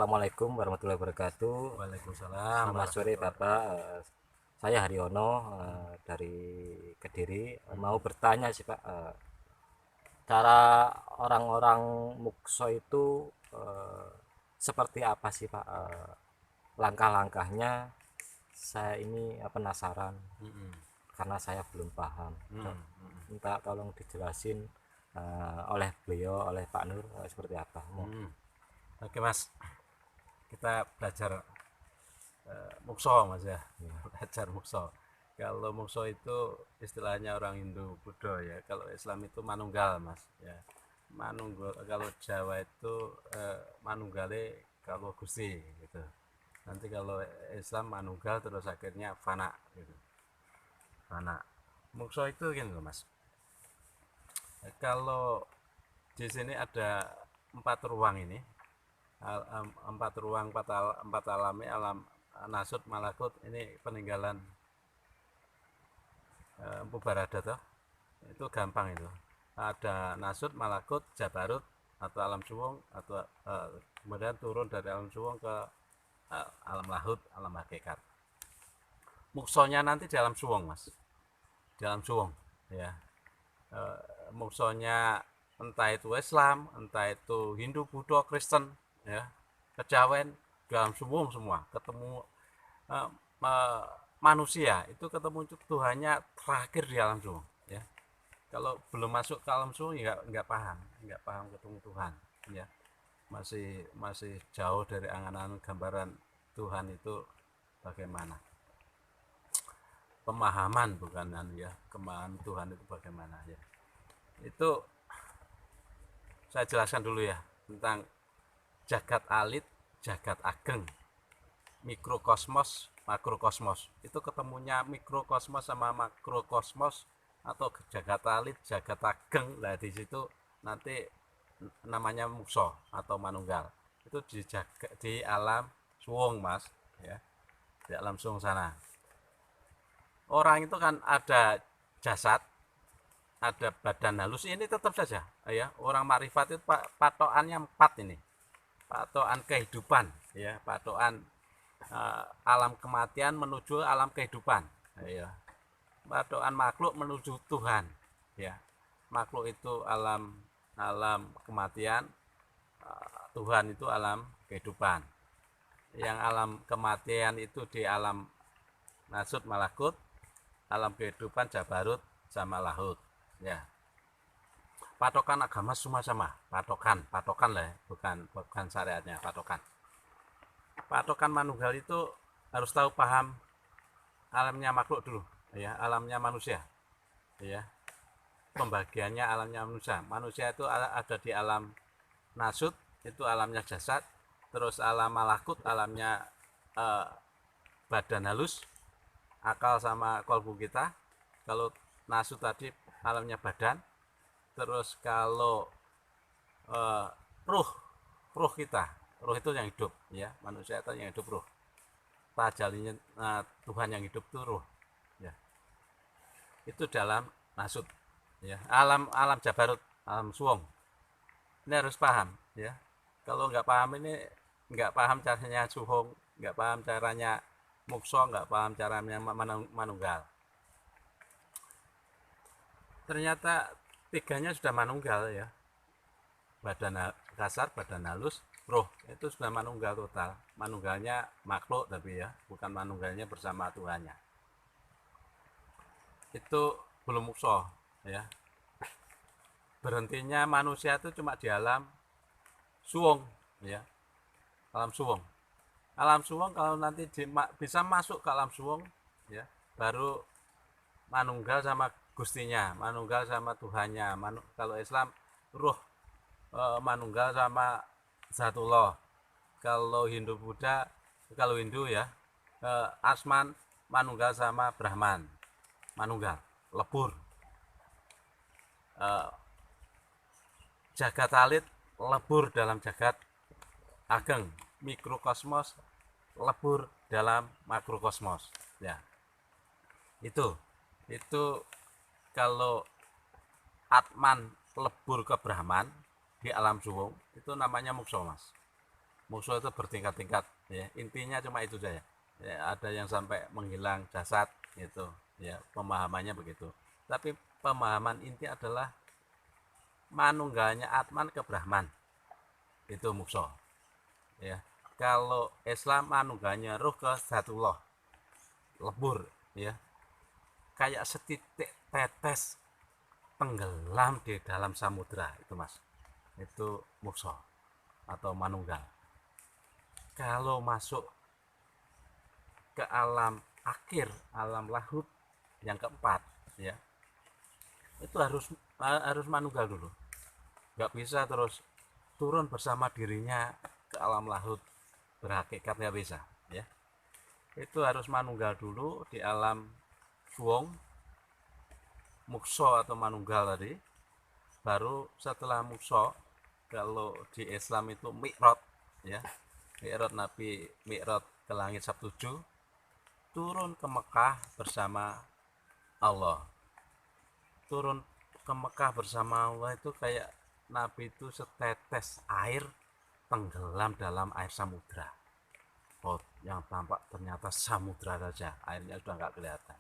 Assalamualaikum warahmatullahi wabarakatuh. Waalaikumsalam. Selamat sore Bapak. Saya Haryono dari Kediri. Mau bertanya sih Pak, cara orang-orang Mukso itu seperti apa sih Pak? Langkah-langkahnya saya ini penasaran karena saya belum paham. Minta tolong dijelasin oleh beliau, oleh Pak Nur seperti apa. Oke Mas, kita belajar Mukso Mas ya. Belajar Mukso. Kalau Mukso itu istilahnya orang Hindu Buddha ya. Kalau Islam itu Manunggal Mas ya. Manunggal, kalau Jawa itu Manunggale kalau Gusti gitu. Nanti kalau Islam Manunggal terus akhirnya Fana gitu. Fana. Mukso itu gini loh Mas. Kalau di sini ada 4 ruang ini, 4 ruang, 4 alami, alam Nasut, Malakut, ini peninggalan Empu Barada toh. Itu gampang itu. Ada Nasut, Malakut, Jabarut atau alam suwung, atau kemudian turun dari alam suwung ke alam lahut, alam hakikat. Muksonya nanti di alam suwung Mas, di alam suwung ya. Muksonya entah itu Islam, entah itu Hindu, Buddha, Kristen ya, kejawen, dalam suwung semua ketemu. Manusia itu ketemu Tuhannya terakhir di alam suwung ya. Kalau belum masuk ke alam suwung ya nggak paham ketemu Tuhan ya. Masih jauh dari angan-angan gambaran Tuhan itu bagaimana, pemahaman bukan ya, pemahaman Tuhan itu bagaimana ya. Itu saya jelaskan dulu ya tentang jagat alit, jagat ageng, mikrokosmos, makrokosmos. Itu ketemunya mikrokosmos sama makrokosmos atau jagat alit, jagat ageng. Nah di situ nanti namanya Mukso atau Manunggal. Itu di alam suwung Mas ya. Di alam suwung sana. Orang itu kan ada jasad, ada badan halus, ini tetap saja ya. Orang marifat itu patokannya 4 ini. Patokan kehidupan ya, patokan alam kematian menuju alam kehidupan ya. Patokan makhluk menuju Tuhan ya. Makhluk itu alam kematian, Tuhan itu alam kehidupan. Yang alam kematian itu di alam Nasut, Malakut, alam kehidupan Jabarut sama Lahut ya. Patokan agama semua sama, patokan lah ya, bukan syariatnya, patokan Manunggal itu harus tahu paham alamnya makhluk dulu ya, alamnya manusia ya. Pembagiannya alamnya manusia itu ada di alam Nasut, itu alamnya jasad. Terus alam Malakut alamnya badan halus, akal sama kolbu kita. Kalau Nasut tadi alamnya badan. Terus kalau ruh kita, ruh itu yang hidup ya, manusia itu yang hidup, ruh tajalinya Tuhan yang hidup itu ruh ya. Itu dalam Nasut ya. Alam Jabarut, alam suwung, ini harus paham ya. Kalau nggak paham ini, nggak paham caranya suwung, nggak paham caranya Mukso, nggak paham caranya Manunggal. Ternyata 3-nya sudah Manunggal ya. Badan kasar, badan halus, roh itu sudah Manunggal total. Manunggalnya makhluk tapi ya, bukan Manunggalnya bersama Tuhannya. Itu belum Mukso ya. berhentinya manusia itu cuma di alam suwung, ya, alam suwung. Alam suwung kalau nanti bisa masuk ke alam suwung, ya, baru manunggal sama gustinya, manunggal sama Tuhannya. Kalau Islam ruh, manunggal sama zatullah. Kalau Hindu Buddha, kalau Hindu ya, asman manunggal sama Brahman, manunggal lebur. Jagat alit lebur dalam jagat ageng, mikrokosmos lebur dalam makrokosmos, ya. Itu kalau atman lebur ke Brahman di alam suwung itu namanya mukso, Mas. Mukso itu bertingkat-tingkat, ya. Intinya cuma itu saja, ya. Ada yang sampai menghilang jasad gitu, ya, pemahamannya begitu. Tapi pemahaman inti adalah manunggalnya atman ke Brahman, itu mukso, ya. Kalau Islam manunggalnya ruh ke zatullah, lebur, ya, kayak setitik tetes tenggelam di dalam samudra itu, Mas. Itu mukso atau manunggal. Kalau masuk ke alam akhir, alam lahut yang keempat, ya, itu harus manunggal dulu. Nggak bisa terus turun bersama dirinya ke alam lahut berhakikat, nggak bisa, ya. Itu harus manunggal dulu di alam suwung, mukso atau manunggal tadi. Baru setelah mukso, kalau di Islam itu mi'raj, ya, mi'raj, Nabi mi'raj ke langit Sabtuju, turun ke Mekah bersama Allah. Turun ke Mekah bersama Allah itu kayak Nabi itu setetes air tenggelam dalam air samudra. Oh, yang tampak ternyata samudra saja, airnya sudah nggak kelihatan.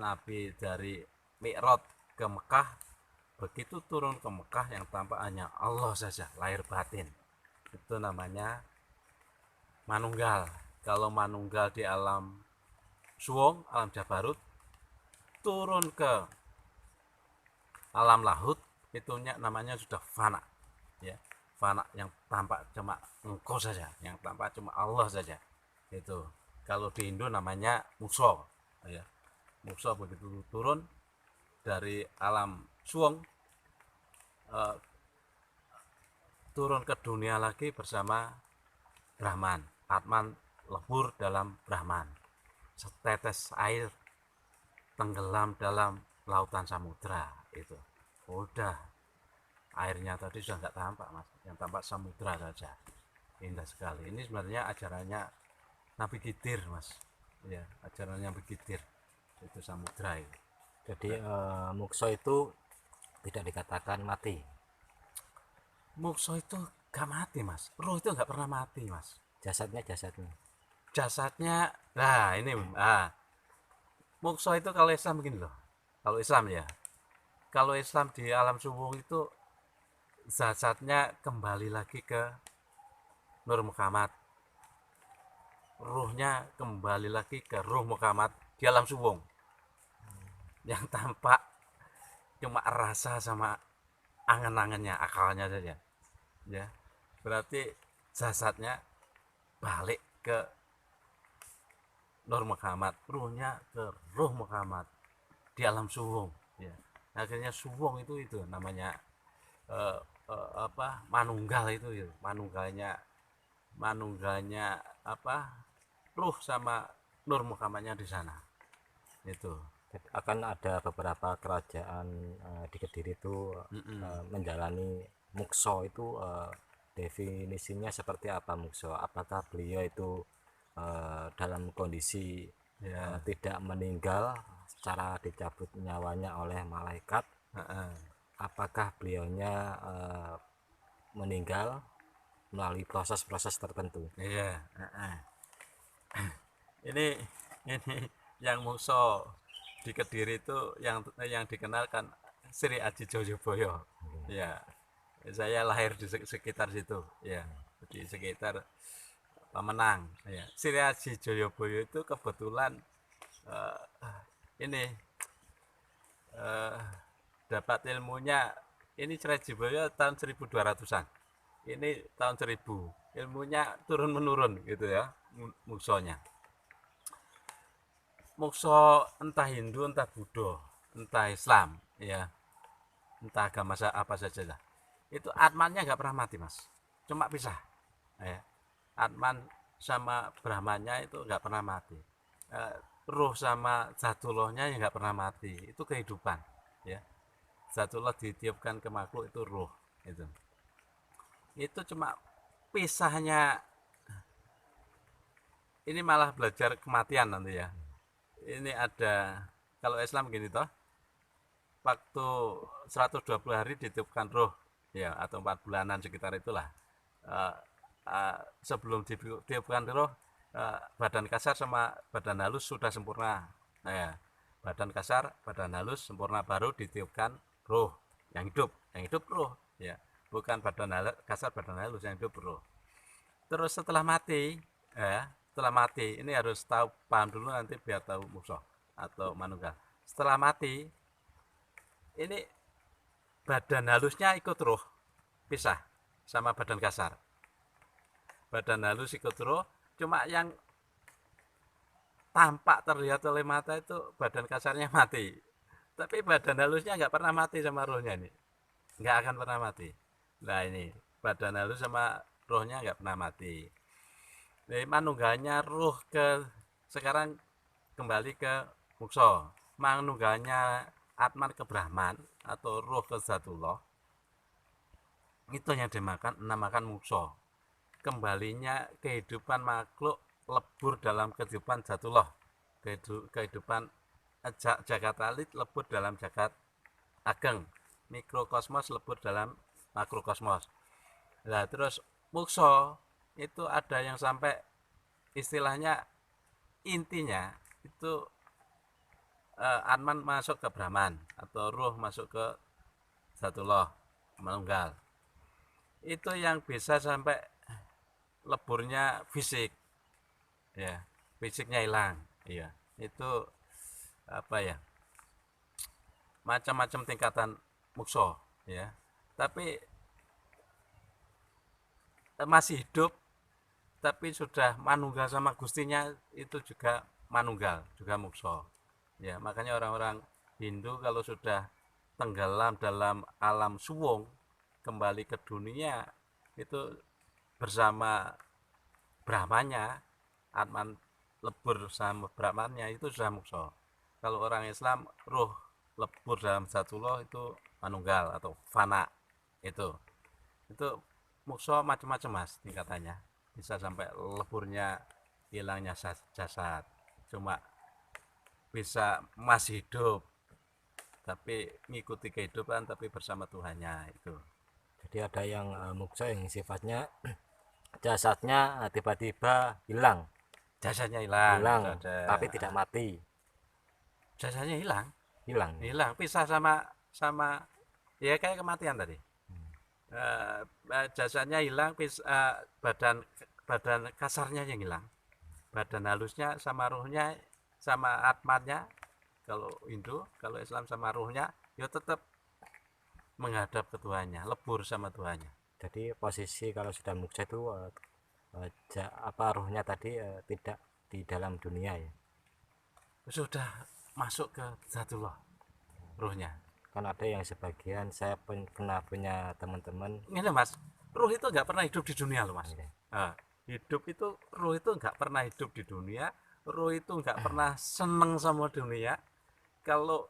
Nabi dari Mi'raj ke Mekah, begitu turun ke Mekah yang tampak hanya Allah saja, lahir batin. Itu namanya manunggal. Kalau manunggal di alam suwung, alam jabarut, turun ke alam lahut, itu namanya sudah fana, ya, fana yang tampak cuma engkau saja, yang tampak cuma Allah saja. Itu kalau di Hindu namanya mukso, ya. Mukso begitu turun dari alam suwung, turun ke dunia lagi bersama Brahman, atman lebur dalam Brahman, setetes air tenggelam dalam lautan samudra. Itu udah, airnya tadi sudah nggak tampak, Mas, yang tampak samudra saja. Indah sekali. Ini sebenarnya ajarannya Nabi Khidir, Mas, ya, ajarannya Nabi Khidir, itu samudra itu. Jadi mukso itu tidak dikatakan mati. Mukso itu gak mati, Mas. Roh itu nggak pernah mati, Mas. Jasadnya Jasadnya, nah ini, mukso itu kalau Islam begini loh. Kalau Islam, ya, kalau Islam di alam suwung itu jasadnya kembali lagi ke Nur Muhammad, ruhnya kembali lagi ke Ruh Muhammad di alam suwung. Yang tampak cuma rasa sama angan-angannya, akalnya saja, ya. Berarti jasadnya balik ke Nur Muhammad, ruhnya ke Ruh Muhammad di alam suwung, ya. Akhirnya suwung itu namanya manunggal itu, ya. Manunggalnya apa, ruh sama Nur Muhammadnya di sana. Itu akan ada beberapa kerajaan di Kediri itu menjalani mukso itu, definisinya seperti apa mukso? Apakah beliau itu dalam kondisi ya. tidak meninggal secara dicabut nyawanya oleh malaikat? Apakah beliaunya meninggal melalui proses-proses tertentu? Iya. ini yang mukso di Kediri itu yang dikenalkan Sri Aji Joyoboyo, ya. Saya lahir di sekitar situ, ya, di sekitar Pemenang, ya. Sri Aji Joyoboyo itu kebetulan ini dapat ilmunya ini Cerai Jibaya tahun 1200-an. Ini tahun 1000. Ilmunya turun menurun gitu ya, muksonya. Mukso entah Hindu, entah Buddha, entah Islam, ya, entah agama apa saja lah. Itu atmannya nggak pernah mati, Mas. Cuma pisah. Ya. Atman sama Brahmanya itu nggak pernah mati. Ruh sama Zatullahnya yang nggak pernah mati. Itu kehidupan, ya. Zatullah ditiupkan ke makhluk itu ruh, itu cuma pisahnya. Ini malah belajar kematian nanti ya. Ini ada, kalau Islam gini toh, waktu 120 hari ditiupkan roh ya, atau 4 bulanan sekitar itulah. uh, Sebelum ditiupkan roh, badan kasar sama badan halus sudah sempurna. Nah, ya, badan kasar badan halus sempurna, baru ditiupkan roh yang hidup roh ya, bukan badan kasar badan halus, yang hidup roh. Terus setelah mati, setelah mati ini harus tahu, paham dulu nanti biar tahu musuh atau manunggal. Setelah mati ini badan halusnya ikut roh, pisah sama badan kasar. Badan halus ikut roh, cuma yang tampak terlihat oleh mata itu badan kasarnya mati, tapi badan halusnya nggak pernah mati sama rohnya, nih nggak akan pernah mati. Nah ini badan halus sama rohnya nggak pernah mati. Jadi manunggalnya ruh ke, sekarang kembali ke mukso. Manunggalnya atman ke Brahman atau ruh ke Zatullah, itu yang dinamakan mukso. Kembalinya kehidupan makhluk lebur dalam kehidupan Zatullah, kehidupan jagat alit lebur dalam jagat ageng, mikrokosmos lebur dalam makrokosmos. Nah terus mukso itu ada yang sampai istilahnya intinya itu Atman masuk ke Brahman atau ruh masuk ke Zatullah manunggal. Itu yang bisa sampai leburnya fisik, ya, fisiknya hilang, iya. Itu apa ya? Macam-macam tingkatan mukso, ya. Tapi masih hidup, tapi sudah manunggal sama gustinya, itu juga manunggal, juga mukso. Ya, makanya orang-orang Hindu kalau sudah tenggelam dalam alam suwung, kembali ke dunia itu bersama Brahmanya, Atman lebur sama Brahmannya, itu sudah mukso. Kalau orang Islam ruh lebur dalam Zatullah itu manunggal atau fana. Itu mukso macam-macam Mas tingkatannya, bisa sampai leburnya hilangnya jasad, cuma bisa masih hidup tapi ngikuti kehidupan tapi bersama Tuhannya itu. Jadi ada yang mukso yang sifatnya jasadnya tiba-tiba hilang, Jasanya hilang, tapi tidak mati. jasanya hilang, Hilang. pisah sama ya kayak kematian tadi. Jasanya hilang, badan badan kasarnya yang hilang, badan halusnya sama ruhnya sama atmannya, kalau Hindu, kalau Islam sama ruhnya ya tetap menghadap ke Tuhannya, lebur sama Tuhannya. Jadi posisi kalau sudah muksa itu ruhnya tadi tidak di dalam dunia ya. Sudah masuk ke Zatullah ruhnya. Kan ada yang sebagian, saya pernah punya teman-teman Ini Mas, ruh itu nggak pernah hidup di dunia loh Mas. ini, Hidup itu, ruh itu nggak pernah hidup di dunia, ruh itu nggak pernah seneng sama dunia. Kalau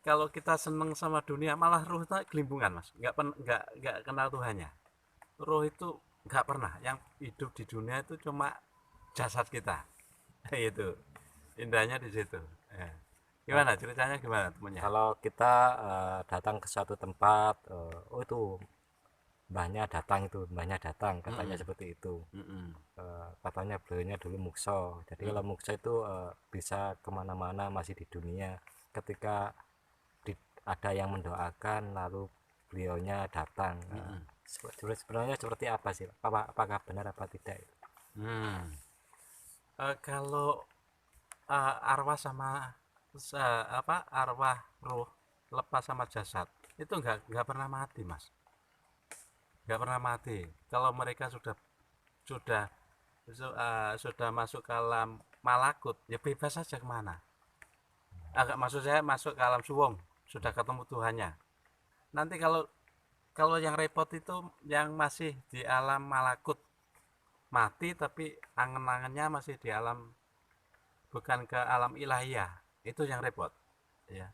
kalau kita seneng sama dunia, malah ruh itu gelimbungan Mas, nggak kenal Tuhannya. Ruh itu nggak pernah, yang hidup di dunia itu cuma jasad kita. Itu indahnya di situ. Gimana ceritanya, gimana temennya? kalau kita datang ke suatu tempat, oh itu mbahnya datang katanya seperti itu. Katanya beliaunya dulu mukso, jadi kalau mukso itu bisa kemana-mana, masih di dunia. Ketika ada yang mendoakan lalu beliaunya datang. Sebenarnya seperti apa sih, apakah benar apa tidak itu? Kalau arwah sama arwah ruh lepas sama jasad itu nggak pernah mati, Mas. Nggak pernah mati. Kalau mereka sudah sudah masuk ke alam malakut, ya bebas saja kemana. Agak maksud saya masuk ke alam suwung, sudah ketemu Tuhannya. Nanti kalau yang repot itu yang masih di alam malakut, mati tapi angen-angennya masih di alam, bukan ke alam ilahiyah, itu yang repot ya.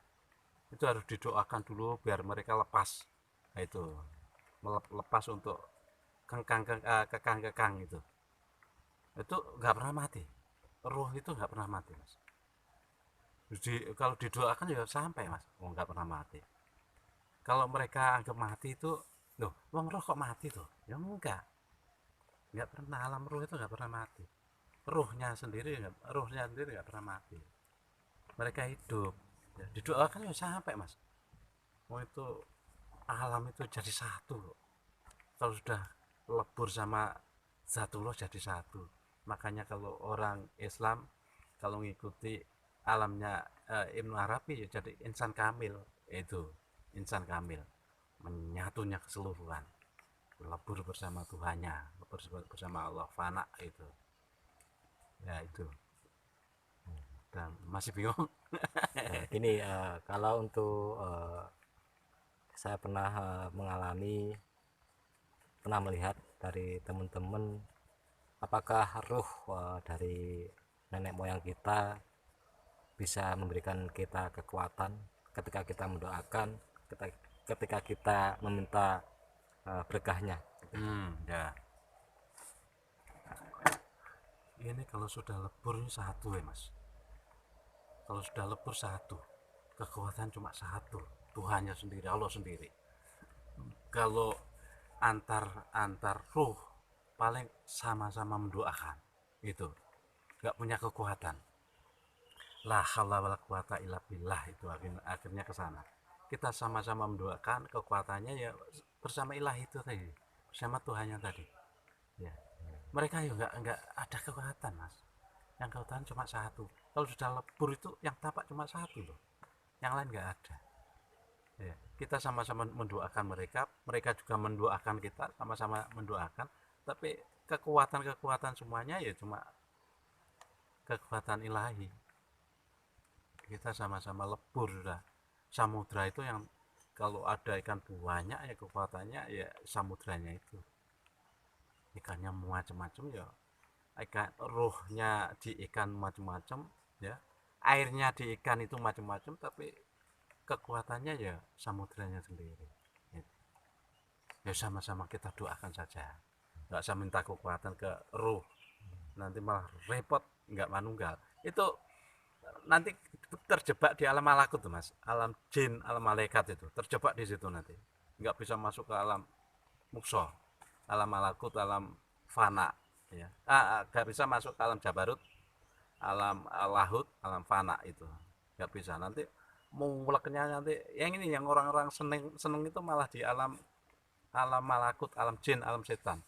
Itu harus didoakan dulu biar mereka lepas. Nah, itu lepas untuk kekang itu nggak pernah mati. Ruh itu nggak pernah mati, Mas. Kalau didoakan ya sampai, Mas. Nggak pernah mati. Kalau mereka anggap mati itu, loh, wong roh kok mati tuh? Ya nggak pernah. Alam ruh itu nggak pernah mati. Ruhnya sendiri nggak pernah mati. Mereka hidup. Ya, didoakan ya sampai, Mas. Itu alam itu jadi satu. Kalau sudah lebur sama zatullah jadi satu. Makanya kalau orang Islam kalau mengikuti alamnya Ibnu Arabi ya jadi insan kamil. Itu insan kamil, menyatunya keseluruhan, lebur bersama Tuhannya, lebur bersama Allah, fana itu ya. Itu dan masih bingung. Gini, kalau untuk saya pernah pernah melihat dari teman-teman, apakah ruh dari nenek moyang kita bisa memberikan kita kekuatan ketika kita mendoakan, ketika kita meminta berkahnya. Ya. Ini kalau sudah lebur ini satu ya, Mas. Kalau sudah lebur satu, kekuatan cuma satu, Tuhannya sendiri, Allah sendiri. Kalau antar ruh paling sama-sama mendoakan, itu nggak punya kekuatan. La haula wala quwata illa billah, itu akhirnya ke sana. Kita sama-sama mendoakan, kekuatannya ya bersama ilah itu tadi, bersama Tuhannya tadi. Ya. Mereka ya nggak ada kekuatan, Mas. Yang kekuatan cuma satu. Kalau sudah lebur itu yang tampak cuma satu loh. Yang lain nggak ada. Ya. Kita sama-sama mendoakan mereka, mereka juga mendoakan kita, sama-sama mendoakan. Tapi kekuatan semuanya ya cuma kekuatan ilahi. Kita sama-sama lebur sudah. Samudra itu yang kalau ada ikan banyak ya kekuatannya ya samudranya itu. Ikannya macam-macam ya. Ikan ruhnya di ikan macam-macam ya. Airnya di ikan itu macam-macam tapi kekuatannya ya samudranya sendiri. Ya sama-sama kita doakan saja. Nggak usah minta kekuatan ke ruh. Nanti malah repot, nggak manunggal. Itu nanti terjebak di alam malakut tuh, Mas. Alam jin, alam malaikat itu terjebak di situ nanti. Nggak bisa masuk ke alam mukso, alam malakut, alam fana. Ya. Nggak bisa masuk ke alam jabarut, alam lahut, alam fana itu. Nggak bisa. Nanti muleknya nanti yang ini yang orang-orang seneng itu malah di alam malakut, alam jin, alam setan.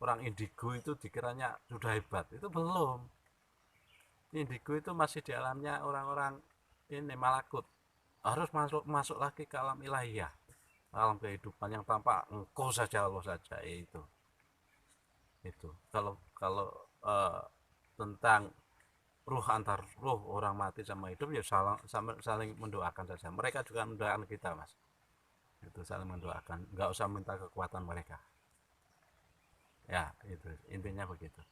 Orang indigo itu dikiranya sudah hebat, itu belum. Indigo itu masih di alamnya orang-orang ini malakut. Harus masuk lagi ke alam ilahiyah, alam kehidupan yang tanpa engkau saja, Allah saja. Itu kalau kalau tentang ruh, antar ruh orang mati sama hidup ya saling mendoakan saja. Mereka juga mendoakan kita, Mas. Itu saling mendoakan, nggak usah minta kekuatan mereka. Ya, itu intinya begitu.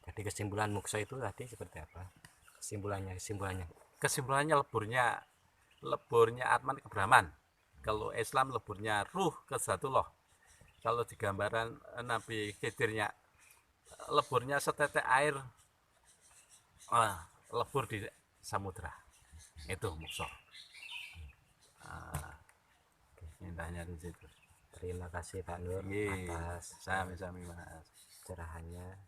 Jadi kesimpulan mukso itu tadi seperti apa? Kesimpulannya leburnya Atman ke Brahman. Kalau Islam leburnya ruh ke Zatullah. Kalau di gambaran Nabi Khidirnya leburnya setetek air lebur di samudra. Itu mukso. Indahnya di situ. Terima kasih Pak Nur atas sami-sami, Mas, cerahannya.